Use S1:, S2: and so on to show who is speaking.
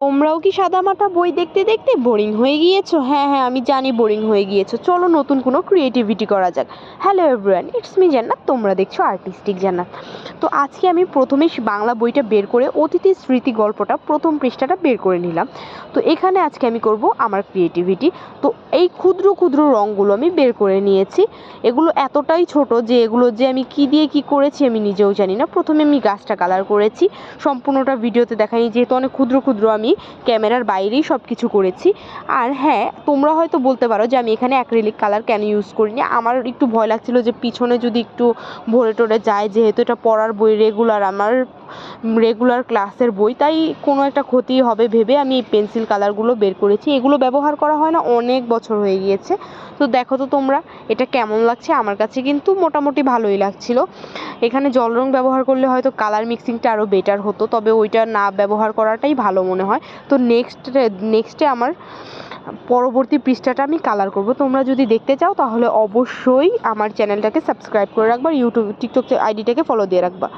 S1: তোমরাও কি সাদামাটা বই দেখতে দেখতে বোরিং হয়ে গিয়েছো? হ্যাঁ, আমি জানি বোরিং হয়ে গিয়েছো। চলো নতুন কোনো ক্রিয়েটিভিটি করা যাক। হ্যালো এভরিওয়ান, ইটস মি জান্নাত। তোমরা দেখছো আর্টিস্টিক জান্নাত। তো আজকে আমি প্রথমেই বাংলা বইটা বের করে অতিথি স্মৃতি গল্পটা প্রথম পৃষ্ঠাটা বের করে নিলাম। তো এখানে আজকে আমি করব আমার ক্রিয়েটিভিটি। তো এই ক্ষুদ্র ক্ষুদ্র রঙগুলো আমি বের করে নিয়েছি। এগুলো এতটাই ছোট যে এগুলো যে আমি কি দিয়ে কি করেছি আমি নিজেও জানি না। প্রথমে আমি গাছটা কালার করেছি, সম্পূর্ণটা ভিডিওতে দেখাই, যেহেতু অনেক ক্ষুদ্র ক্ষুদ্র আমি ক্যামেরার বাইরেই সব কিছু করেছি। আর হ্যাঁ, তোমরা হয়তো বলতে পারো যে আমি এখানে অ্যাক্রিলিক কালার কেন ইউজ করিনি। আমার একটু ভয় লাগছিল যে পিছনে যদি একটু ভরে টরে যায়, যেহেতু এটা পড়ার বই, আমার রেগুলার ক্লাসের বই, তাই কোনো একটা ক্ষতি হবে ভেবে আমি এই পেন্সিল কালারগুলো বের করেছি। এগুলো ব্যবহার করা হয় না, অনেক বছর হয়ে গিয়েছে। তো দেখো তো তোমরা এটা কেমন লাগছে। আমার কাছে কিন্তু মোটামুটি ভালোই লাগছিল। এখানে জল রং ব্যবহার করলে হয়তো কালার মিক্সিংটা আরও বেটার হতো, তবে ওইটা না ব্যবহার করাটাই ভালো মনে হয়। তো নেক্সটে আমার পরবর্তী পৃষ্ঠাটা আমি কালার করব। তোমরা যদি দেখতে চাও তাহলে অবশ্যই আমার চ্যানেলটাকে সাবস্ক্রাইব করে রাখবা, টিকটক আইডিটাকে ফলো দিয়ে রাখবা।